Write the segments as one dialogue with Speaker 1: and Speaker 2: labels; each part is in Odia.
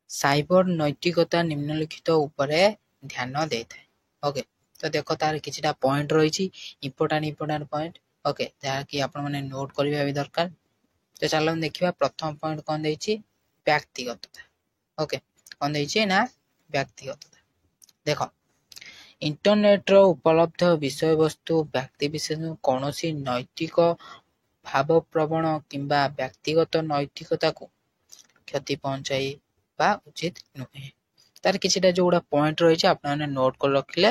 Speaker 1: ସାଇବର ନୈତିକତା ନିମ୍ନଲିଖିତ ଉପରେ ଧ୍ୟାନ ଦେଇଥାଏ। ଓକେ, ତ ଦେଖ ତାର କିଛିଟା ପଏଣ୍ଟ ରହିଛି, ଇମ୍ପୋର୍ଟାଣ୍ଟ ପଏଣ୍ଟ। ଓକେ, ଯାହାକି ଆପଣମାନେ ନୋଟ୍ କରିବା ବି ଦରକାର। ତ ଚାଲନ୍ତୁ ଦେଖିବା ପ୍ରଥମ ପଏଣ୍ଟ କ'ଣ ଦେଇଛି, ବ୍ୟକ୍ତିଗତତା। ଓକେ, କ'ଣ ଦେଇଛି ନା ବ୍ୟକ୍ତିଗତତା। ଦେଖ, ଇଣ୍ଟରନେଟର ଉପଲବ୍ଧ ବିଷୟବସ୍ତୁ ବ୍ୟକ୍ତିବିଶେଷଙ୍କୁ କୌଣସି ନୈତିକ ଭାବପ୍ରବଣ କିମ୍ବା ବ୍ୟକ୍ତିଗତ ନୈତିକତାକୁ କ୍ଷତି ପହଞ୍ଚାଇବା ଉଚିତ ନୁହେଁ। ତାର କିଛିଟା ଯୋଉଗୁଡ଼ା ପଏଣ୍ଟ ରହିଛି ଆପଣମାନେ ନୋଟ୍ କରି ରଖିଲେ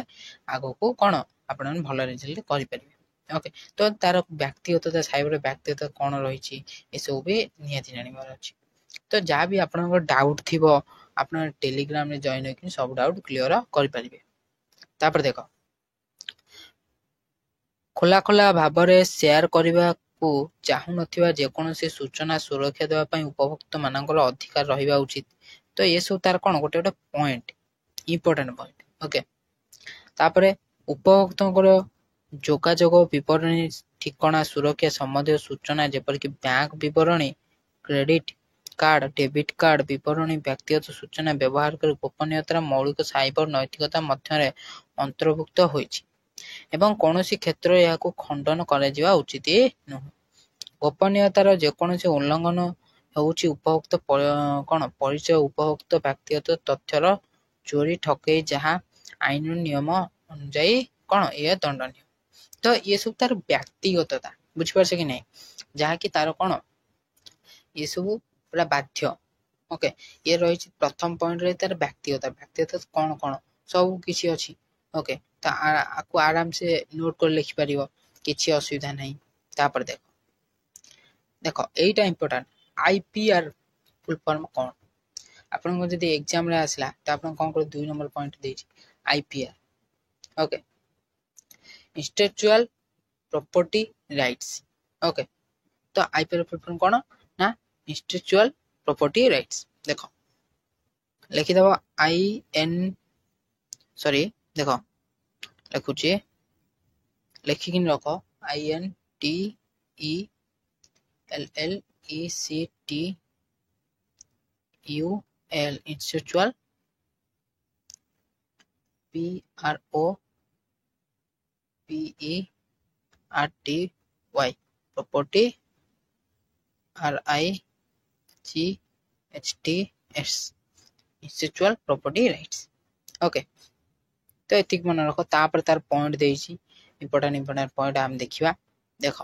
Speaker 1: ଆଗକୁ କ'ଣ ଆପଣମାନେ ଭଲ ରେଜଲ୍ଟ କରିପାରିବେ। ଓକେ, ତ ତାର ବ୍ୟକ୍ତିଗତତା, ସାଇବର ବ୍ୟକ୍ତିଗତ କ'ଣ ରହିଛି ଏସବୁ ବି ନିହାତି ଜାଣିବାର ଅଛି। ତ ଯାହା ବି ଆପଣଙ୍କର ଡାଉଟ୍ ଥିବ ଆପଣ ଟେଲିଗ୍ରାମରେ ଜଏନ୍ ହେଇକି ସବୁ ଡାଉଟ୍ କ୍ଲିୟର କରିପାରିବେ। ତାପରେ ଦେଖ, ଖୋଲା ଭାବରେ ସେୟାର କରିବାକୁ ଚାହୁଁନଥିବା ଯେକୌଣସି ସୂଚନା ସୁରକ୍ଷା ଦେବା ପାଇଁ ଉପଭୋକ୍ତାମାନଙ୍କର ଅଧିକାର ରହିବା ଉଚିତ। ତ ଏସବୁ ତାର କ'ଣ ଗୋଟେ ପଏଣ୍ଟ, ଇମ୍ପୋର୍ଟାଣ୍ଟ ପଏଣ୍ଟ। ଓକେ, ତାପରେ ଉପଭୋକ୍ତାଙ୍କର ଯୋଗାଯୋଗ ବିବରଣୀ, ଠିକଣା ସୁରକ୍ଷା ସମ୍ବନ୍ଧୀୟ ସୂଚନା ଯେପରିକି ବ୍ୟାଙ୍କ ବିବରଣୀ, କ୍ରେଡିଟ୍ କାର୍ଡ, ଡେବିଟ୍ କାର୍ଡ ବିବରଣୀ, ବ୍ୟକ୍ତିଗତ ସୂଚନା ବ୍ୟବହାର କରି ଗୋପନୀୟତାର ମୌଳିକ ସାଇବର ନୈତିକତା ମଧ୍ୟରେ ଅନ୍ତର୍ଭୁକ୍ତ ହୋଇଛି ଏବଂ କୌଣସି କ୍ଷେତ୍ରରେ ଏହାକୁ ଖଣ୍ଡନ କରାଯିବା ଉଚିତ ନୁହେଁ। ଗୋପନୀୟତାର ଯେକୌଣସି ଉଲ୍ଲଂଘନ ହେଉଛି ଉପଭୋକ୍ତା ପରିଚୟ, ଉପଭୋକ୍ତା ବ୍ୟକ୍ତିଗତ ତଥ୍ୟର ଚୋରି, ଠକେଇ, ଯାହା ଆଇନର ନିୟମ ଅନୁଯାୟୀ ଇଏ ଦଣ୍ଡନୀୟ। ତ ଏସବୁ ତାର ବ୍ୟକ୍ତିଗତତା, ବୁଝିପାରୁଛ କି ନାହିଁ, ଯାହାକି ତାର ଏସବୁ ପୁରା ବାଧ୍ୟ। ଓକେ, ଇଏ ରହିଛି ପ୍ରଥମ ପଏଣ୍ଟରେ ତାର ବ୍ୟକ୍ତିଗତ କ'ଣ ସବୁ କିଛି ଅଛି। ଓକେ, ତ ଆକୁ ଆରାମସେ ନୋଟ୍ କରି ଲେଖିପାରିବ, କିଛି ଅସୁବିଧା ନାହିଁ। ତାପରେ ଦେଖ ଏଇଟା ଇମ୍ପୋର୍ଟାଣ୍ଟ, IPR ଫୁଲ୍ ଫର୍ମ କ'ଣ? ଆପଣଙ୍କ ଯଦି ଏକ୍ଜାମରେ ଆସିଲା ତ ଆପଣ କ'ଣ କରିବେ, 2 ନମ୍ବର ପଏଣ୍ଟ ଦେଇଛି IPR। Okay, intellectual property rights. Okay, ତ IPR ଫୁଲ୍ ଫର୍ମ କ'ଣ ନା ଇଣ୍ଟେଲେକ୍ଚୁଆଲ ପ୍ରପର୍ଟି ରାଇଟ୍ସ। ଦେଖ ଲେଖିଦେବ ଦେଖ ଲେଖୁଛି, ଲେଖିକିନି ରଖ INTELLECTUAL, intellectual, PROPERTY, property, RIGHTS, intellectual property rights. Okay, ତ ଏତିକି ମନେ ରଖ। ତାପରେ ତାର ପଏଣ୍ଟ ଦେଇଛି, ଇମ୍ପୋର୍ଟାଣ୍ଟ ପଏଣ୍ଟ ଆମେ ଦେଖିବା। ଦେଖ,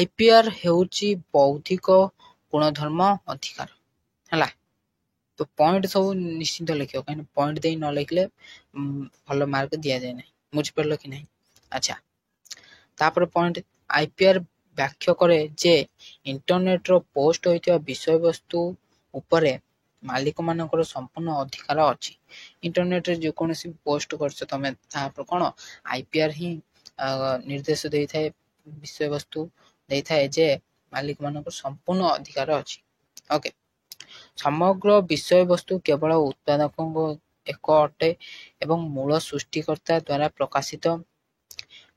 Speaker 1: IPR ହେଉଛି ବୌଦ୍ଧିକ ଗୁଣଧର୍ମ ଅଧିକାର। ହେଲା, ତ ପଏଣ୍ଟ ସବୁ ନିଶ୍ଚିନ୍ତ ଲେଖିବ, କାହିଁକି ପଏଣ୍ଟ ଦେଇ ନ ଲେଖିଲେ ଭଲ ମାର୍କ ଦିଆଯାଏ ନାହିଁ। ବୁଝିପାରିଲ କି ନାହିଁ? ଆଚ୍ଛା, ତାପରେ ପଏଣ୍ଟ, IPR ବ୍ୟାଖ୍ୟା କରେ ଯେ ଇଣ୍ଟରନେଟର ପୋଷ୍ଟ ହୋଇଥିବା ବିଷୟବସ୍ତୁ ଉପରେ ମାଲିକମାନଙ୍କର ସମ୍ପୂର୍ଣ୍ଣ ଅଧିକାର ଅଛି। ଇଣ୍ଟରନେଟରେ ଯେକୌଣସି ପୋଷ୍ଟ କରୁଛ ତମେ, ତାପରେ IPR ହିଁ ନିର୍ଦ୍ଦେଶ ଦେଇଥାଏ, ବିଷୟବସ୍ତୁ ଦେଇଥାଏ ଯେ ମାଲିକମାନଙ୍କର ସମ୍ପୂର୍ଣ୍ଣ ଅଧିକାର ଅଛି। ଓକେ, ସମଗ୍ର ବିଷୟବସ୍ତୁ କେବଳ ଉତ୍ପାଦକଙ୍କ ଏକ ଅଟେ ଏବଂ ମୂଳ ସୃଷ୍ଟିକର୍ତ୍ତା ଦ୍ୱାରା ପ୍ରକାଶିତ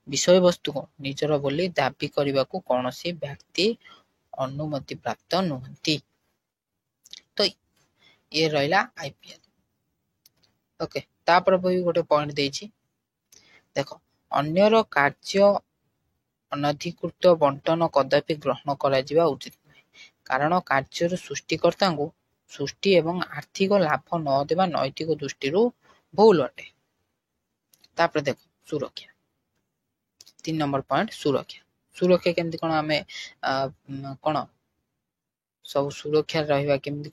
Speaker 1: ବିଷୟବସ୍ତୁକୁ ନିଜର ବୋଲି ଦାବି କରିବାକୁ କୌଣସି ବ୍ୟକ୍ତି ଅନୁମତି ପ୍ରାପ୍ତ ନୁହନ୍ତି। ତ ଇଏ ରହିଲା IPR। ଓକେ, ତାପରେ ବି ଗୋଟେ ପଏଣ୍ଟ ଦେଇଛି, ଦେଖ, ଅନ୍ୟର କାର୍ଯ୍ୟ ଅନଧିକୃତ ବଣ୍ଟନ କଦାପି ଗ୍ରହଣ କରାଯିବା ଉଚିତ ନୁହେଁ, କାରଣ କାର୍ଯ୍ୟର ସୃଷ୍ଟିକର୍ତ୍ତାଙ୍କୁ ସୃଷ୍ଟି ଏବଂ ଆର୍ଥିକ ଲାଭ ନ ଦେବା ନୈତିକ ଦୃଷ୍ଟିରୁ ଭୁଲ ଅଟେ। ତାପରେ ଦେଖ, ସୁରକ୍ଷା, 3 ନମ୍ବର ପଏଣ୍ଟ, ସୁରକ୍ଷା କେମିତି ଆମେ ସବୁ ସୁରକ୍ଷା ରହିବା, କେମିତି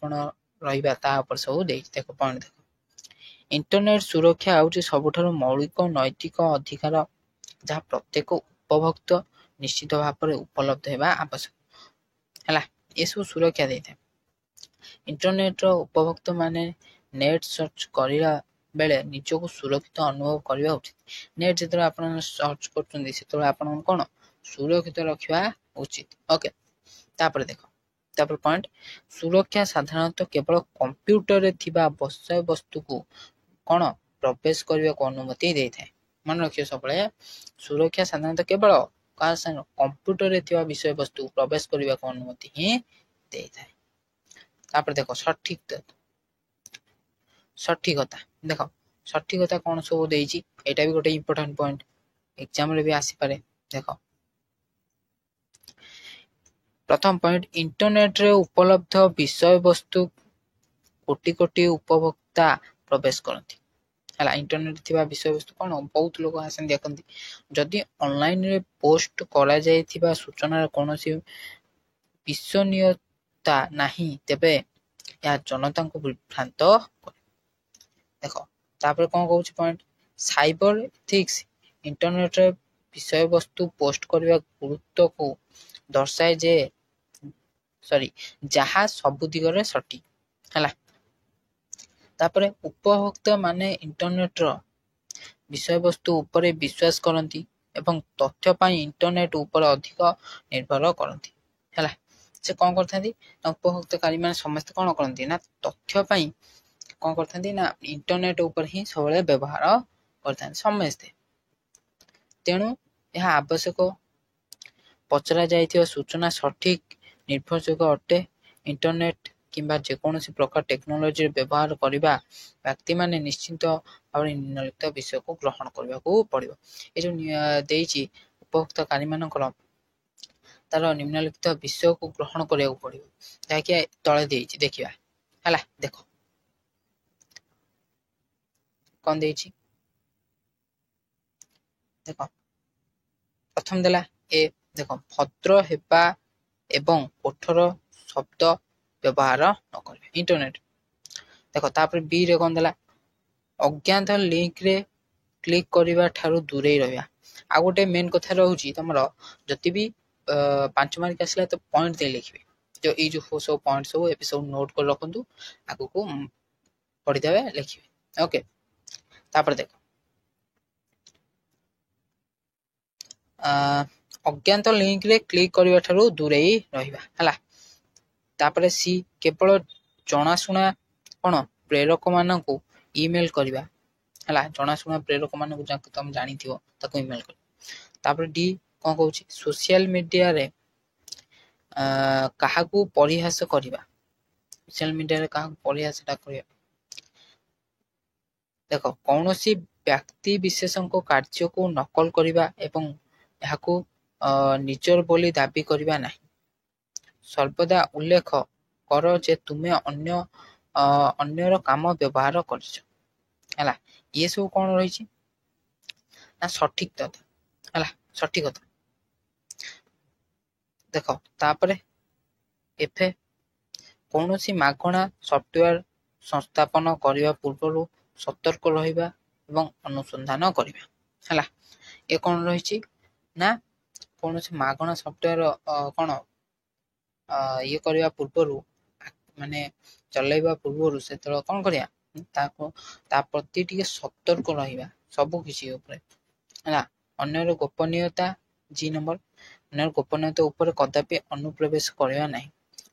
Speaker 1: ରହିବା ତା ଉପରେ ସବୁ ଦେଇଛି। ଦେଖ ପଏଣ୍ଟ, ଦେଖ, ଇଣ୍ଟରନେଟ ସୁରକ୍ଷା ହେଉଛି ସବୁଠାରୁ ମୌଳିକ ନୈତିକ ଅଧିକାର ଯାହା ପ୍ରତ୍ୟେକ ଉପଭୋକ୍ତା ନିଶ୍ଚିତ ଭାବରେ ଉପଲବ୍ଧ ହେବା ଆବଶ୍ୟକ। ହେଲା, ଏସବୁ ସୁରକ୍ଷା ଦେଇଥାଏ। ଇଣ୍ଟରନେଟର ଉପଭୋକ୍ତାମାନେ ନେଟ୍ ସର୍ଚ୍ଚ କରିବା ବେଳେ ନିଜକୁ ସୁରକ୍ଷିତ ଅନୁଭବ କରିବା ଉଚିତ। ନେଟ୍ ଯେତେବେଳେ ଆପଣ ସର୍ଚ୍ଚ କରୁଛନ୍ତି ସେତେବେଳେ ଆପଣଙ୍କୁ ସୁରକ୍ଷିତ ରଖିବା ଉଚିତ। ଓକେ, ତାପରେ ଦେଖ, ତାପରେ ପଏଣ୍ଟ, ସୁରକ୍ଷା ସାଧାରଣତଃ କେବଳ କମ୍ପ୍ୟୁଟରରେ ଥିବା ବିଷୟବସ୍ତୁକୁ ପ୍ରବେଶ କରିବାକୁ ଅନୁମତି ଦେଇଥାଏ। ମନେ ରଖିବ ସବୁବେଳେ, ସୁରକ୍ଷା ସାଧାରଣତଃ କେବଳ କମ୍ପ୍ୟୁଟରରେ ଥିବା ବିଷୟବସ୍ତୁ ପ୍ରବେଶ କରିବାକୁ ଅନୁମତି ହିଁ ଦେଇଥାଏ। तापर देखो सठिकता देखो सठिकता कौन सब देइछि एटा भी गोटे इंपोर्टेंट पॉइंट एग्जाम रे भी आसी पारे देखो प्रथम पॉइंट इंटरनेट रे उपलब्ध विषय वस्तु कोटि कोटि उपभोक्ता प्रवेश करती है इंटरनेट थिबा विषय वस्तु कौन बहुत लोग आसन देखती जदि ऑनलाइन रे पोस्ट करा जायथिबा सूचना कोनोसी विश्वसनीयता नहीं तेबे या जनता को विभ्रांत करे देखो तापर कौन कहूँ पॉइंट साइबर एथिक्स इंटरनेट रे विषय वस्तु पोस्ट करबा गुरुत्व को दर्शाए जे सॉरी जहा सब दिगरे सटी हला तापर उपभोक्ता माने इंटरनेट रो विषय वस्तु ऊपर विश्वास करती एवं तथ्य पाई इंटरनेट ऊपर अधिक निर्भर करती है से कौन करथांती उपभोक्ताकारी माने समस्त कौन करती ना तथ्य पाई कौन करथांती ना इंटरनेट ऊपर ही सब व्यवहार करथांती समस्ते तेणु यह आवश्यक पचरा जाइथिबा सूचना सठिक निर्भरयोग्य अटे इंटरनेट किंबा जेकोसी प्रकार टेक्नोलोजी व्यवहार करबा व्यक्ति माने निश्चित भाव निम्नलिखित विषय को ग्रहण करबा को पड़िबो ए जो देइछि उपभोक्ताकारी मानकर तार निम्नलिखित विषय को ग्रहण करिया को पड़िबो ताकि तळे देइछि देखिबा हला देखो कोन देइछि देखो प्रथम देला ए देखो भद्र हेबा एवं कठोर शब्द व्यवहार न करबे इंटरनेट देखो तापर बी रे कोन देला अज्ञात लिंक रे क्लिक करबा ठारू दूरे रहबा आ गोटे मेन कथा रहउची तमरो जति भी 5 मार्क आसला तो पॉइंट दे लिखबे जो ई जो सब पॉइंट सब एपिसोड नोट कर रखंतु आगु को पढ़ी देबे लिखबे ओके तापर देखो अज्ञात लिंक रे क्लिक करबा ठारू दूरे रहबा हला तापर सी केवल जनाशुना कौन प्रेरक मान को ईमेल करबा हला जनाशुना प्रेरक मान को तुम जानी थिवो ताको ईमेल कर तापर डी कौन कहूँ सोशल मीडिया रे कहा को परिहास करबा सोशल मीडिया रे कहा परिहासटा करबा देखो कौनसी व्यक्ति विशेषण को कार्य को नकल करबा एवं यहा को निजर बोली दाबी करबा नहीं सर्वदा उल्लेख कर जे तुमे अन्यर काम व्यवहार करछ हला ये सब कौन रही ना सठिकता हला सठिकता देखो तापरे एफे कौनसी मागणा सॉफ्टवेयर संस्थापन करबा पूर्व सतर्क रहिबा एवं अनुसंधान करबा हला ए कौन रही ना कौनसी मागणा सॉफ्टवेयर कौन ये करबा पूर्व माने चलाइबा पूर्व से कौन करिया ता प्रति टिके सतर्क रहिबा सब किसी ऊपर हला अन्यर गोपनीयता जी नंबर अन्यर गोपनीयता ऊपर कदापि अनुप्रवेश करबा नहीं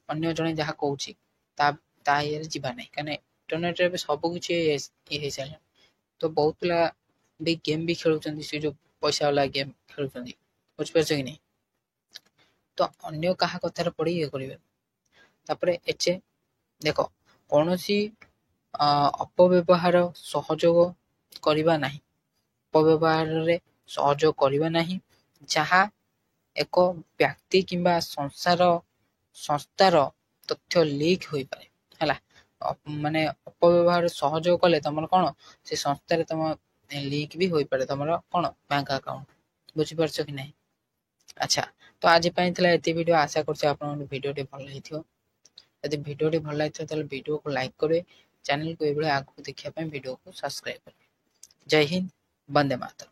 Speaker 1: अन्य जने जहा कहूची ता ये जीवा नहीं कने इंटरनेट रे सब किसी ये सारे तो बहुत पिला भी गेम भी खेलुचंदी से जो पैसा वाला गेम खेलुचंदी बुझ परछ कि नहीं तो अन्य कहा कथार पड़ी ये करिवे तापरे एचे देखो कौनसी अपव्यवहार सहयोग करबा नहीं अपव्यवहार रे सहयोग करबा नहीं जहा एक व्यक्ति किंबा संस्थार तथ्य लीक होई पारे हला माने अपव्यवहार सहयोग कले तमर कोन से संस्था रे तम लीक भी होई पारे तमर कोन बैंक अकाउंट बुझी परछ कि नहीं अच्छा तो आज पाई थला एते वीडियो आशा करछ आपन वीडियो टे भल लागिथियो यदि वीडियो टी भल लगे तो वीडियो को लाइक करे चैनल को ये आगू देखिया वीडियो को सब्सक्राइब करें जय हिंद वंदे मातरम।